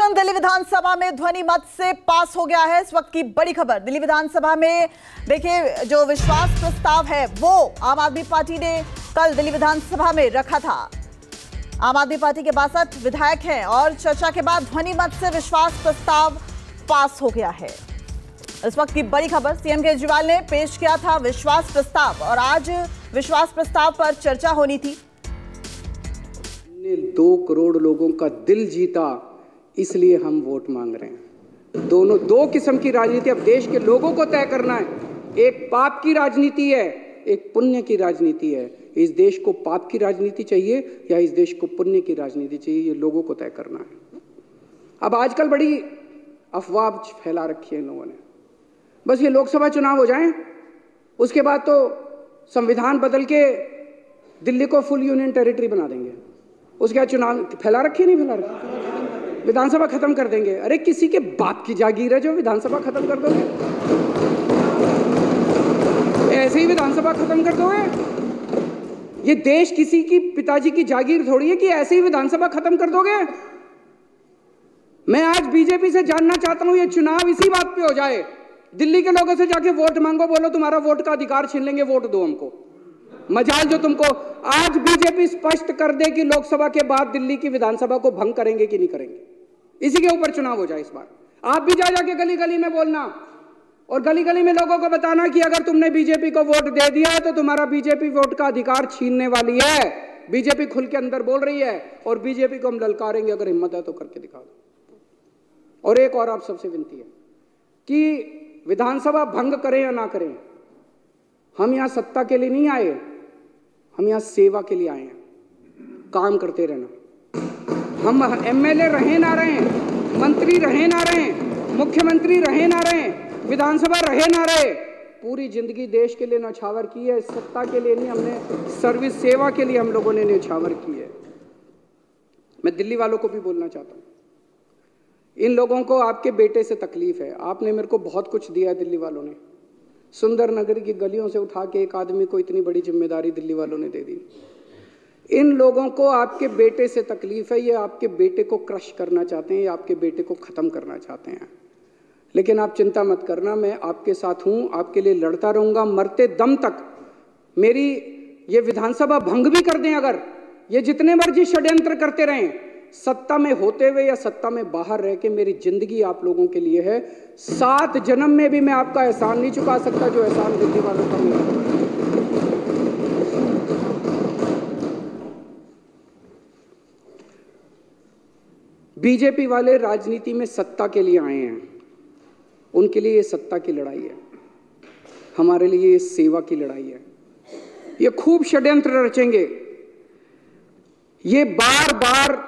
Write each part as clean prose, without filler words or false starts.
Bill Delhi विधानसभा में ध्वनि मत से पास हो गया है। इस वक्त की बड़ी खबर, दिल्ली विधानसभा में देखिए जो विश्वास प्रस्ताव है वो आम आदमी पार्टी ने कल दिल्ली विधानसभा में रखा था। आम आदमी पार्टी के 62 विधायक हैं और चर्चा के बाद ध्वनि मत से विश्वास प्रस्ताव पास हो गया है। इस वक्त की बड़ी खबर, सीएम केजरीवाल ने पेश किया था विश्वास प्रस्ताव और आज विश्वास प्रस्ताव पर चर्चा होनी थी। 2 करोड़ लोगों का दिल जीता, इसलिए हम वोट मांग रहे हैं। दोनों 2 किस्म की राजनीति अब देश के लोगों को तय करना है। एक पाप की राजनीति है, एक पुण्य की राजनीति है। इस देश को पाप की राजनीति चाहिए या इस देश को पुण्य की राजनीति चाहिए, ये लोगों को तय करना है। अब आजकल बड़ी अफवाह फैला रखी है इन लोगों ने, बस ये लोकसभा चुनाव हो जाएं, उसके बाद तो संविधान बदल के दिल्ली को फुल यूनियन टेरिटरी बना देंगे। उसके बाद चुनाव फैला रखी नहीं फैला रखी, विधानसभा खत्म कर देंगे। अरे किसी के बाप की जागीर है जो विधानसभा खत्म कर दोगे? ऐसे ही विधानसभा खत्म कर दोगे? ये देश किसी की पिताजी की जागीर थोड़ी है कि ऐसे ही विधानसभा खत्म कर दोगे। मैं आज बीजेपी से जानना चाहता हूं, ये चुनाव इसी बात पे हो जाए, दिल्ली के लोगों से जाके वोट मांगो, बोलो तुम्हारा वोट का अधिकार छीन लेंगे, वोट दो हमको। मजाल जो तुमको। आज बीजेपी स्पष्ट कर दे कि लोकसभा के बाद दिल्ली की विधानसभा को भंग करेंगे कि नहीं करेंगे, इसी के ऊपर चुनाव हो जाए इस बार। आप भी जा जाके गली गली में बोलना और गली गली में लोगों को बताना कि अगर तुमने बीजेपी को वोट दे दिया है तो तुम्हारा बीजेपी वोट का अधिकार छीनने वाली है। बीजेपी खुल के अंदर बोल रही है और बीजेपी को हम ललकारेंगे, अगर हिम्मत है तो करके दिखा दो। और एक और आप सबसे विनती है कि विधानसभा भंग करें या ना करें, हम यहां सत्ता के लिए नहीं आए, हम यहां सेवा के लिए आए हैं। काम करते रहना। हम एमएलए रहे ना रहे, मंत्री रहे ना रहे, मुख्यमंत्री रहे ना रहे, विधानसभा रहे ना रहे, पूरी जिंदगी देश के लिए न्यौछावर की है। सत्ता के लिए नहीं, हमने सर्विस सेवा के लिए हम लोगों ने न्यौछावर की है। मैं दिल्ली वालों को भी बोलना चाहता हूं, इन लोगों को आपके बेटे से तकलीफ है। आपने मेरे को बहुत कुछ दिया है दिल्ली वालों ने। सुंदर नगर की गलियों से उठा के एक आदमी को इतनी बड़ी जिम्मेदारी दिल्ली वालों ने दे दी। इन लोगों को आपके बेटे से तकलीफ है, ये आपके बेटे को क्रश करना चाहते हैं, ये आपके बेटे को खत्म करना चाहते हैं। लेकिन आप चिंता मत करना, मैं आपके साथ हूं, आपके लिए लड़ता रहूंगा मरते दम तक। मेरी ये विधानसभा भंग भी कर दें, अगर ये जितने मर्जी षड्यंत्र करते रहें, सत्ता में होते हुए या सत्ता में बाहर रह के मेरी जिंदगी आप लोगों के लिए है। 7 जन्म में भी मैं आपका एहसान नहीं चुका सकता जो एहसान दिल्ली वालों का मेरा। बीजेपी वाले राजनीति में सत्ता के लिए आए हैं, उनके लिए ये सत्ता की लड़ाई है, हमारे लिए ये सेवा की लड़ाई है। ये खूब षड्यंत्र रचेंगे, ये बार बार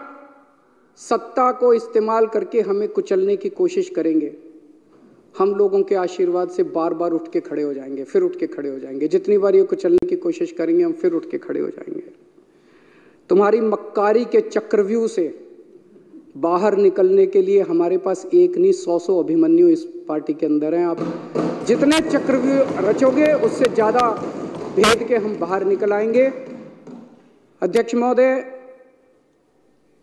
सत्ता को इस्तेमाल करके हमें कुचलने की कोशिश करेंगे। हम लोगों के आशीर्वाद से बार बार उठ के खड़े हो जाएंगे, फिर उठ के खड़े हो जाएंगे। जितनी बार ये कुचलने की कोशिश करेंगे हम फिर उठ के खड़े हो जाएंगे। तुम्हारी मक्कारी के चक्रव्यूह से बाहर निकलने के लिए हमारे पास एक नहीं 100 अभिमन्यु इस पार्टी के अंदर हैं। आप जितने चक्रव्यूह रचोगे उससे ज़्यादा भेद के हम बाहर निकल आएंगे। अध्यक्ष महोदय,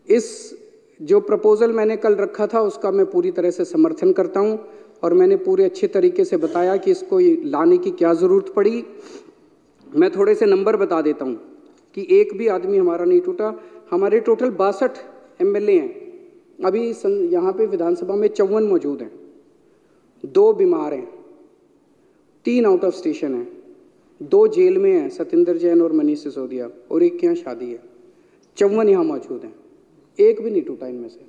इस जो प्रपोजल मैंने कल रखा था उसका मैं पूरी तरह से समर्थन करता हूं और मैंने पूरे अच्छे तरीके से बताया कि इसको लाने की क्या ज़रूरत पड़ी। मैं थोड़े से नंबर बता देता हूं कि एक भी आदमी हमारा नहीं टूटा। हमारे टोटल 62 एमएलए हैं, अभी यहाँ पे विधानसभा में 54 मौजूद हैं, 2 बीमार हैं, 3 आउट ऑफ स्टेशन हैं, 2 जेल में हैं, सतिंदर जैन और मनीष सिसोदिया, और एक के यहाँ शादी है। 54 यहाँ मौजूद हैं, एक भी नहीं टूटा इनमें से।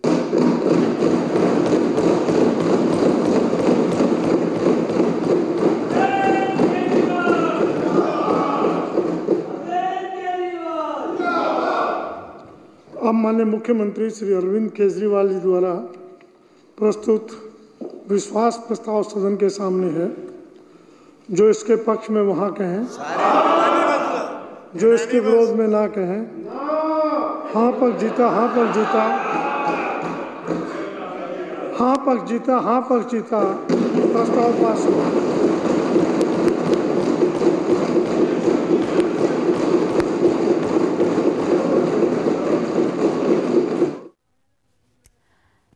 अब माननीय मुख्यमंत्री श्री अरविंद केजरीवाल जी द्वारा प्रस्तुत विश्वास प्रस्ताव सदन के सामने है। जो इसके पक्ष में वहाँ कहें, जो इसके विरोध में ना कहें। हाँ पक्ष जीता, हाँ पक्ष जीता, हाँ पक्ष जीता, हाँ पक्ष जीता। प्रस्ताव पास हुआ।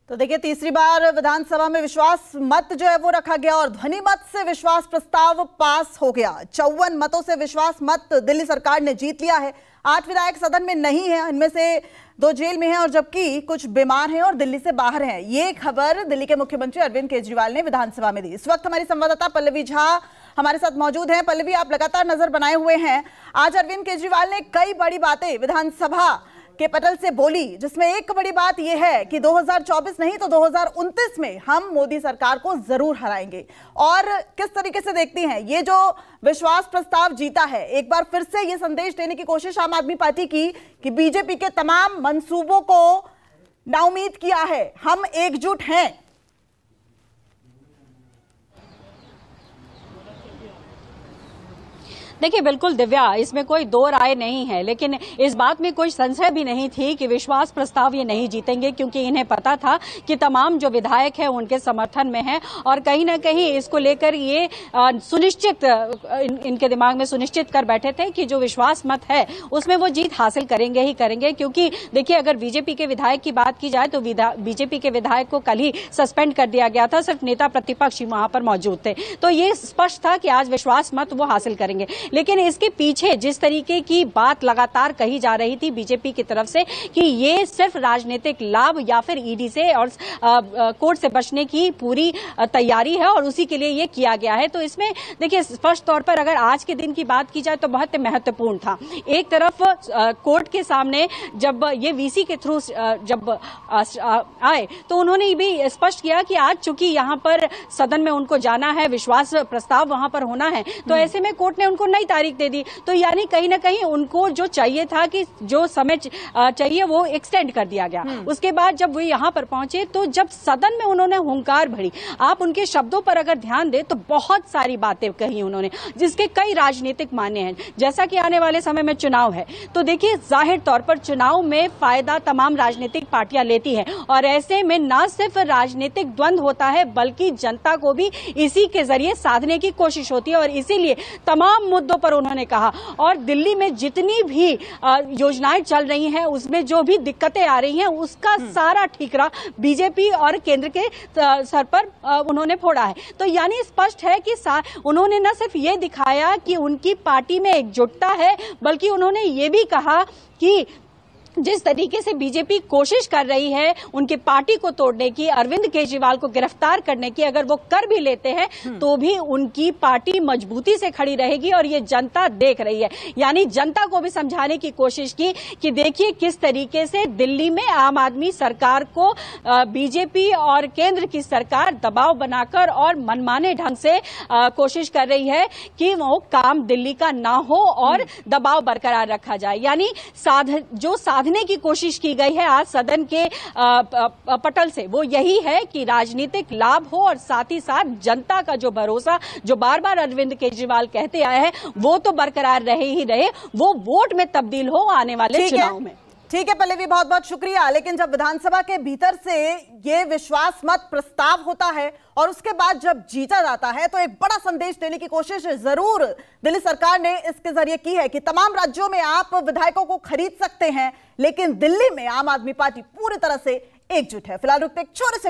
तो देखिए देखिए, तीसरी बार विधानसभा में विश्वास मत जो है वो रखा गया और ध्वनि मत से विश्वास प्रस्ताव पास हो गया। 54 मतों से विश्वास मत दिल्ली सरकार ने जीत लिया है। 8 विधायक सदन में नहीं है, इनमें से 2 जेल में हैं और जबकि कुछ बीमार हैं और दिल्ली से बाहर हैं। ये खबर दिल्ली के मुख्यमंत्री अरविंद केजरीवाल ने विधानसभा में दी। इस वक्त हमारी संवाददाता पल्लवी झा हमारे साथ मौजूद हैं। पल्लवी, आप लगातार नजर बनाए हुए हैं। आज अरविंद केजरीवाल ने कई बड़ी बातें विधानसभा के पटल से बोली, जिसमें एक बड़ी बात यह है कि 2024 नहीं तो 2029 में हम मोदी सरकार को जरूर हराएंगे। और किस तरीके से देखती हैं ये जो विश्वास प्रस्ताव जीता है, एक बार फिर से ये संदेश देने की कोशिश आम आदमी पार्टी की कि बीजेपी के तमाम मंसूबों को नाउमीद किया है, हम एकजुट हैं। देखिए, बिल्कुल दिव्या, इसमें कोई दो राय नहीं है, लेकिन इस बात में कोई संशय भी नहीं थी कि विश्वास प्रस्ताव ये नहीं जीतेंगे, क्योंकि इन्हें पता था कि तमाम जो विधायक हैं उनके समर्थन में हैं और कहीं ना कहीं इसको लेकर ये सुनिश्चित इनके दिमाग में सुनिश्चित कर बैठे थे कि जो विश्वास मत है उसमें वो जीत हासिल करेंगे ही करेंगे। क्योंकि देखिए, अगर बीजेपी के विधायक की बात की जाए तो बीजेपी के विधायक को कल ही सस्पेंड कर दिया गया था, सिर्फ नेता प्रतिपक्ष ही वहां पर मौजूद थे। तो ये स्पष्ट था कि आज विश्वास मत वो हासिल करेंगे। लेकिन इसके पीछे जिस तरीके की बात लगातार कही जा रही थी बीजेपी की तरफ से कि ये सिर्फ राजनीतिक लाभ या फिर ईडी से और कोर्ट से बचने की पूरी तैयारी है और उसी के लिए ये किया गया है, तो इसमें देखिए स्पष्ट तौर पर अगर आज के दिन की बात की जाए तो बहुत महत्वपूर्ण था। एक तरफ कोर्ट के सामने जब ये वीसी के थ्रू जब आए तो उन्होंने भी स्पष्ट किया कि आज चूंकि यहाँ पर सदन में उनको जाना है, विश्वास प्रस्ताव वहां पर होना है, तो ऐसे में कोर्ट ने उनको नई तारीख दे दी। तो यानी कहीं ना कहीं उनको जो चाहिए था कि जो समय चाहिए वो एक्सटेंड कर दिया गया। उसके बाद जब वो यहाँ पर पहुंचे तो जब सदन में उन्होंने हुंकार भरी, आप उनके शब्दों पर अगर ध्यान दें तो बहुत सारी बातें कही उन्होंने, जिसके कई राजनीतिक मान्य हैं। जैसा कि आने वाले समय में चुनाव है, तो देखिए जाहिर तौर पर चुनाव में फायदा तमाम राजनीतिक पार्टियां लेती है और ऐसे में न सिर्फ राजनीतिक द्वंद होता है बल्कि जनता को भी इसी के जरिए साधने की कोशिश होती है। और इसीलिए तमाम मुद्दों पर उन्होंने कहा और दिल्ली में जितनी भी योजनाएं चल रही हैं उसमें जो भी दिक्कतें आ रही हैं उसका सारा ठीकरा बीजेपी और केंद्र के सर पर उन्होंने फोड़ा है। तो यानी स्पष्ट है कि उन्होंने न सिर्फ ये दिखाया कि उनकी पार्टी में एकजुटता है, बल्कि उन्होंने ये भी कहा कि जिस तरीके से बीजेपी कोशिश कर रही है उनकी पार्टी को तोड़ने की, अरविंद केजरीवाल को गिरफ्तार करने की, अगर वो कर भी लेते हैं तो भी उनकी पार्टी मजबूती से खड़ी रहेगी और ये जनता देख रही है। यानी जनता को भी समझाने की कोशिश की कि देखिए किस तरीके से दिल्ली में आम आदमी सरकार को बीजेपी और केंद्र की सरकार दबाव बनाकर और मनमाने ढंग से कोशिश कर रही है कि वो काम दिल्ली का ना हो और दबाव बरकरार रखा जाए। यानी जो साधने की कोशिश की गई है आज सदन के पटल से वो यही है कि राजनीतिक लाभ हो और साथ ही साथ जनता का जो भरोसा जो बार बार अरविंद केजरीवाल कहते आए हैं वो तो बरकरार रहे ही रहे, वो वोट में तब्दील हो आने वाले चुनाव में। ठीक है पल्लवी, बहुत बहुत शुक्रिया। लेकिन जब विधानसभा के भीतर से ये विश्वास मत प्रस्ताव होता है और उसके बाद जब जीता जाता है तो एक बड़ा संदेश देने की कोशिश जरूर दिल्ली सरकार ने इसके जरिए की है कि तमाम राज्यों में आप विधायकों को खरीद सकते हैं, लेकिन दिल्ली में आम आदमी पार्टी पूरी तरह से एकजुट है। फिलहाल रुकते एक छोटे से